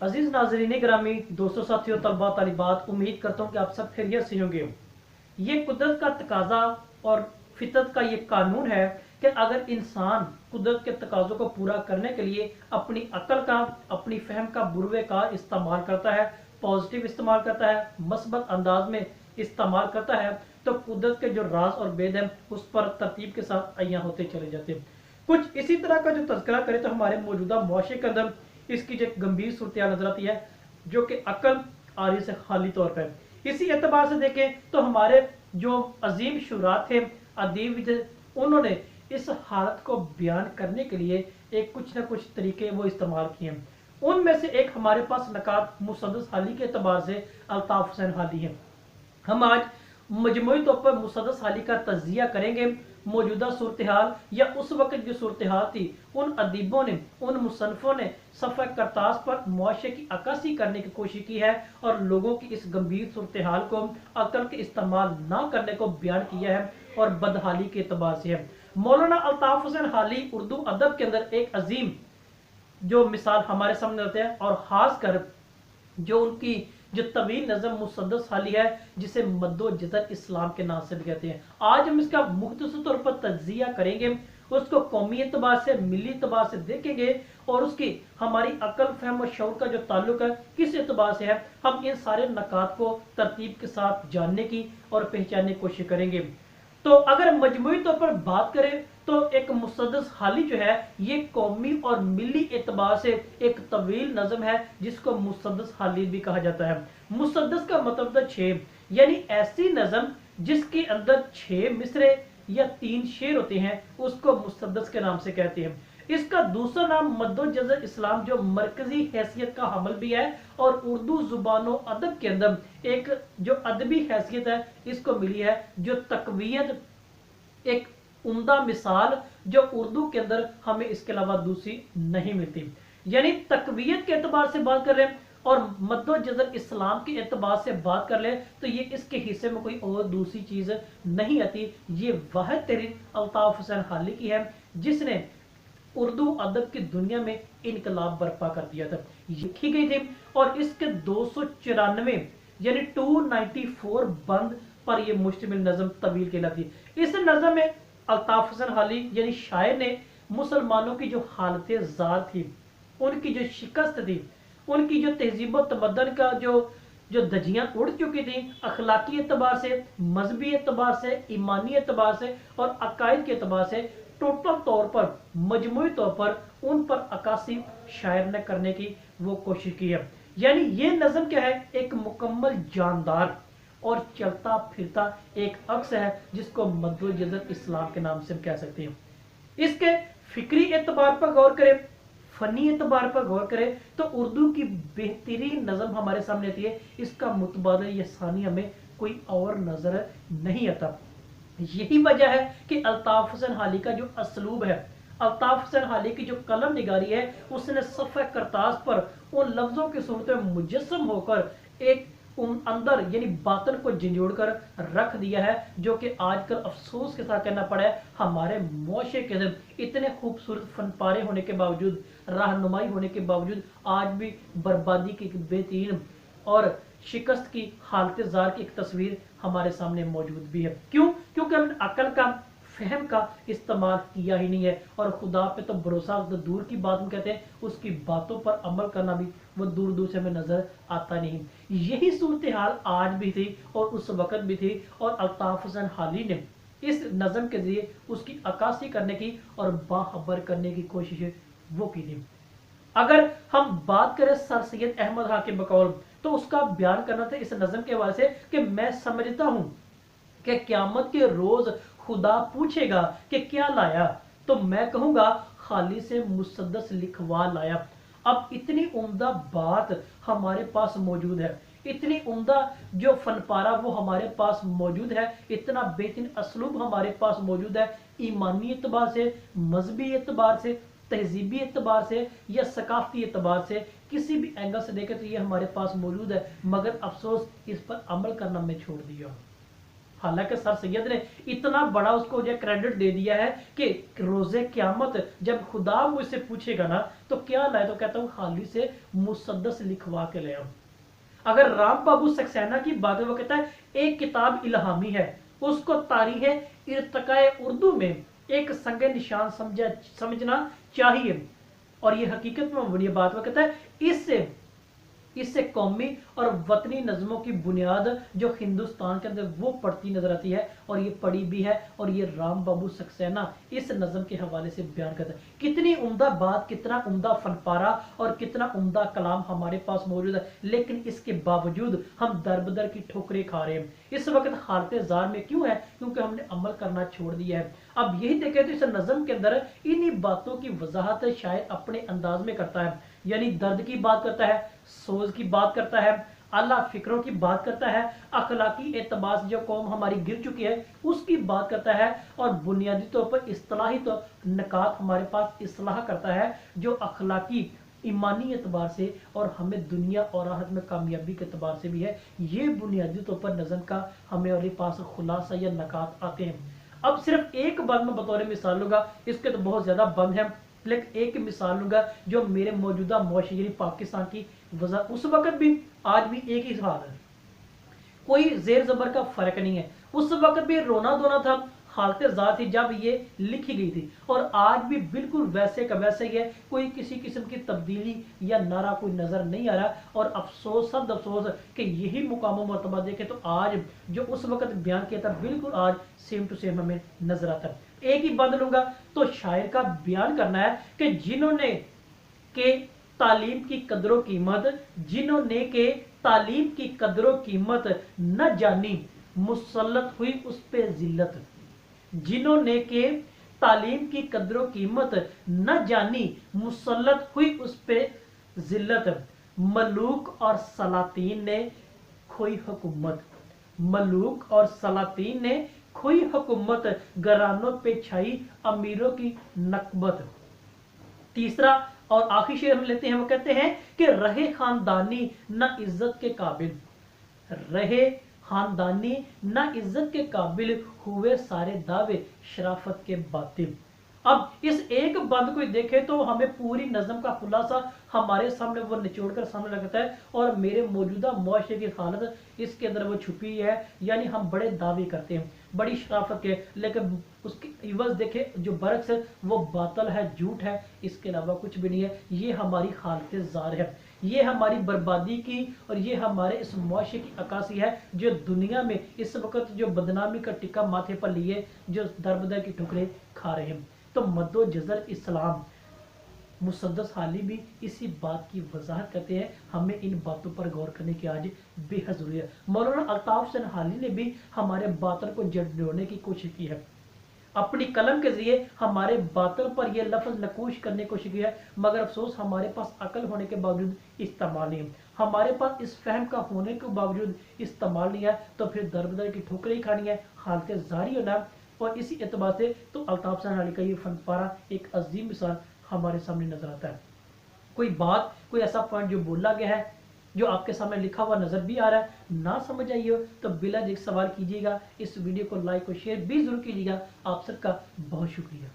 अजीज नाजरीन ग्रामी, दोस्तों, साथियों, तलबा तालिबात, उम्मीद करता हूँ कि आप सब खैरियत से होंगे। ये कुदरत का तकाजा और फितरत का ये कानून है कि अगर इंसान कुदरत के तकाजों को पूरा करने के लिए अपनी अकल का, अपनी फहम का, बुरवे का इस्तेमाल करता है, पॉजिटिव इस्तेमाल करता है, मस्बत अंदाज में इस्तेमाल करता है, तो कुदरत के जो राज और भेद हैं उस पर तरतीब के साथ अय्या होते चले जाते हैं। कुछ इसी तरह का जो तज़किरा करें तो हमारे मौजूदा मुआशरे के अंदर इसकी जो गंभीर सूरत नजर आती है, जो कि अकल आरी से खाली तौर पर। इसी एतबार से देखें तो हमारे जो अजीम शुरा थे, अदीब, उन्होंने इस हालत को बयान करने के लिए एक कुछ ना कुछ तरीके वो इस्तेमाल किए। उनमें से एक हमारे पास नकात मुसद्दस हाली के एतबार से अल्ताफ हुसैन हाली है। हम आज मजमूई तौर पर मुसद्दस हाली का तजिया करेंगे। मौजूदा सूरत हाल या उस वक्त जो सूरत हाल थी, उन अदीबों ने, उन मुसन्निफों ने सफ़े करतास पर मुआशरे की अक्कासी करने की कोशिश की है और लोगों की इस गंभीर सूरत हाल को अकल के इस्तेमाल ना करने को बयान किया है और बदहाली के एतबार से है। मौलाना अल्ताफ हुसैन हाली उर्दू अदब के अंदर एक अजीम जो मिसाल हमारे सामने रहते हैं, और खासकर जो उनकी जो तवील नज़म मुसद्दस हाली है, जिसे मद्दो जज़र इस्लाम के नाम से भी कहते हैं। आज हम इसका मुख्तसर तौर पर तज्जिया करेंगे, उसको कौमी एतबार से, मिली एतबार से देखेंगे और उसकी हमारी अकल, फहम और शऊर का जो ताल्लुक है किस एतबार से है, हम इन सारे नकात को तरतीब के साथ जानने की और पहचानने की कोशिश करेंगे। तो अगर मजमूई तौर पर बात करें तो एक मुसद्दस हाली जो है ये कौमी और मिली एतबार से एक तवील नज़म है जिसको मुसद्दस हाली भी कहा जाता है। मुसद्दस का मतलब था 6, यानी ऐसी नज़म जिसके अंदर 6 मिसरे या 3 शेर होते हैं, उसको मुसद्दस के नाम से कहते हैं। इसका दूसरा नाम मद्दो जज़र इस्लाम, जो मरकजी हैसियत का हमल भी है और उर्दू जुबानो अदब के अंदर एक जो अदबी हैसियत है इसको मिली है, जो तकवीयत, एक उम्दा मिसाल जो उर्दू के अंदर हमें इसके अलावा दूसरी नहीं मिलती। यानी तकवीयत के एतबार से बात कर रहे हैं और मद्दो जज़र इस्लाम के एतबार से बात कर ले तो ये इसके हिस्से में कोई और दूसरी चीज नहीं आती। ये वाहिद तहरीर अल्ताफ हुसैन हाली की है जिसने उर्दू अदब की दुनिया में इनकलाब बर्पा कर दिया था, लिखी गई थी और इसके 294 यानी 294 बंद पर यह मुश्तमिल नज़म तवील कहलाती है। इस नज़म में अल्ताफ हुसैन हाली यानी शायर ने मुसलमानों की जो हालत ज़ार थी, उनकी जो शिकस्त थी, उनकी जो तहजीब व तमद्दन का जो धज्जियां उड़ चुकी थी, अखलाकी एतबार से, मजहबी एतबार से, ईमानी एतबार से और अकायद के एतबार से, टोटल तौर पर, मजमूई तौर पर उन पर अक्कासी शायर ने करने की वो कोशिश की है। यानी ये नज़म क्या है, एक मुकम्मल जानदार और चलता फिरता एक अक्स है जिसको मद्दो जज़र इस्लाम के नाम से हम कह सकते हैं। इसके फिक्री एतबार पर गौर करें, फनी एतबार पर गौर करें तो उर्दू की बेहतरीन नज़म हमारे सामने आती है। इसका मुतबादिल या सानी हमें कोई और नजर नहीं आता। यही वजह है कि अल्ताफ हुसैन हाली का जो असलूब है, अल्ताफ हुसैन हाली की जो कलम निगारी है, उसने सफ़े करतास पर उन लफ्जों की सूरत में मुजस्सम होकर एक अंदर यानी बातन को झंझोड़ कर रख दिया है, जो कि आजकल अफसोस के साथ कहना पड़ा है हमारे मुआशरे के अंदर इतने खूबसूरत फनपारे होने के बावजूद, रहनुमाई होने के बावजूद आज भी बर्बादी की बेहतरीन और शिकस्त की हालत ज़ार की एक तस्वीर हमारे सामने मौजूद भी है। क्यों? क्योंकि हमने अकल का, फहम का इस्तेमाल किया ही नहीं है और खुदा पे तो भरोसा तो दूर की बात हम कहते हैं, उसकी बातों पर अमल करना भी वो दूर दूर से हमें नजर आता नहीं। यही सूरत हाल आज भी थी और उस वक्त भी थी और अल्ताफ हुसैन हाली ने इस नज़म के जरिए उसकी अक्कासी करने की और बाखबर करने की कोशिश वो की थी। अगर हम बात करें सर सैयद अहमद खां के बकौल, तो उसका बयान करना था इस नज़म के हवाले से कि मैं समझता हूं कि क़यामत के रोज खुदा पूछेगा कि क्या लाया, तो मैं कहूंगा खाली से मुसद्दस लिखवा लाया। अब इतनी उम्दा बात हमारे पास मौजूद है, इतनी उम्दा जो फनपारा वो हमारे पास मौजूद है, इतना बेहतरीन असलूब हमारे पास मौजूद है, ईमानी एतबार से, मजहबी एतबार से, तहजीबी एतबार से या सकाफती एतबार से, किसी भी एंगल से देखें तो ये हमारे पास मौजूद है, मगर अफसोस इस पर अमल करना मैं छोड़ दिया। हालांकि सर सैयद ने इतना बड़ा उसको जो क्रेडिट दे दिया है कि रोजे क़यामत जब खुदा मुझसे पूछेगा ना तो क्या लाए, तो कहता हूँ हाली से मुसद्दस लिखवा के ले आओ। अगर राम बाबू सक्सेना की बात है, वो कहता है एक किताब इल्हामी है, उसको तारीख इर्तकाए उर्दू में एक संगे निशान समझना चाहिए। और ये हकीकत में बड़ी बात, वो कहता है इससे कौमी और वतनी नज़मों की बुनियाद जो हिंदुस्तान के अंदर वो पढ़ती नजर आती है, और ये पढ़ी भी है। और ये राम बाबू सक्सेना इस नज़म के हवाले से बयान करता है। कितनी उम्दा बात, कितना उम्दा फनपारा और कितना उम्दा कलाम हमारे पास मौजूद है, लेकिन इसके बावजूद हम दर बदर की ठोकरें खा रहे हैं। इस वक्त हालत जार में क्यों है? क्योंकि हमने अमल करना छोड़ दिया है। अब यही देखें तो इस नज़म के अंदर इन्हीं बातों की वजाहत शायद अपने अंदाज में करता है, यानी दर्द की बात करता है, सोच की बात करता है, आला फिक्रों की बात करता है, अखलाकी एतबार से जो कौम हमारी गिर चुकी है उसकी बात करता है, और बुनियादी तौर पर इस्तिलाही तो नकात हमारे पास इस्लाह करता है जो अखलाकी ईमानी एतबार से और हमें दुनिया और आखिरत में कामयाबी के एतबार से भी है। ये बुनियादी तौर पर नज़म का हमारे पास खुलासा या नकात आते हैं। अब सिर्फ एक बात मैं बतौर मिसाल लूंगा, इसके तो बहुत ज्यादा बंद है, लेकिन एक मिसाल लूंगा जो मेरे मौजूदा मुआशरे यानी पाकिस्तान की वजह, उस वक्त भी आज भी एक ही हाल है, कोई जेर जबर का फर्क नहीं है। उस वक्त भी रोना धोना था, हालत ज़ात थी जब ये लिखी गई थी, और आज भी बिल्कुल वैसे का वैसे ही है, कोई किसी किस्म की तब्दीली या नारा कोई नजर नहीं आ रहा। और अफसोस सद अफसोस कि यही मुकाम मरतबा देखे तो आज जो उस वक्त बयान किया था बिल्कुल आज सेम टू सेम हमें नजर आता है। एक ही बात लूंगा तो शायर का बयान करना है कि जिन्होंने के तालीम की कदरों कीमत, जिन्होंने के तालीम की कदरों कीमत न जानी मुसल्लत हुई उस पे जिल्लत, जिन्होंने के तालीम की कदरों कीमत न जानी मुसल्लत हुई उस पे जिल्लत, मलूक और सलातीन ने खोई हुकूमत, मलूक और सलातीन ने खोई हुकूमत, घरानों पे छाई अमीरों की नकबत। तीसरा और आखिरी शेर हम लेते हैं, वो कहते हैं कि रहे खानदानी न इज्जत के काबिल, रहे खानदानी न इज्जत के काबिल, हुए सारे दावे शराफत के बातिल। अब इस एक बंद को देखें तो हमें पूरी नज़म का खुलासा हमारे सामने वो निचोड़ कर सामने लगता है, और मेरे मौजूदा मुआशरे की हालत इसके अंदर वो छुपी है। यानी हम बड़े दावे करते हैं, बड़ी शराफत के, लेकिन उसकी इवज देखें जो बरक्स है वो बातल है, झूठ है, इसके अलावा कुछ भी नहीं है। ये हमारी हालत जार है, ये हमारी बर्बादी की और ये हमारे इस मुआशरे की अक्कासी है जो दुनिया में इस वक्त जो बदनामी का टिक्का माथे पर लिए जो दरबदर की ठुकरें खा रहे हैं। तो मद्दो जज़र इस्लाम मुसद्दस हाली भी इसी बात की वजाहत करते हैं। हमें इन बातों पर गौर करने की आज बेहद जरूरी है। मौलाना अल्ताफ हुसैन हाली ने भी हमारे बातल को जड़ने की कोशिश की है, अपनी कलम के जरिए हमारे बातल पर यह लफ्ज नकूश करने की कोशिश की है, मगर अफसोस हमारे पास अकल होने के बावजूद इस्तेमाल नहीं है, हमारे पास इस फहम का होने के बावजूद इस्तेमाल नहीं है। तो फिर दरबदर की ठोकरें ही खानी है, हालत जारी होना। और इसी एतबार से तो अल्ताफ हुसैन हाली का ये फनपारा एक अजीम मिसाल हमारे सामने नजर आता है। कोई बात, कोई ऐसा पॉइंट जो बोला गया है जो आपके सामने लिखा हुआ नजर भी आ रहा है, ना समझ आई हो तो बिला झिझक सवाल कीजिएगा। इस वीडियो को लाइक और शेयर भी जरूर कीजिएगा। आप सबका बहुत शुक्रिया।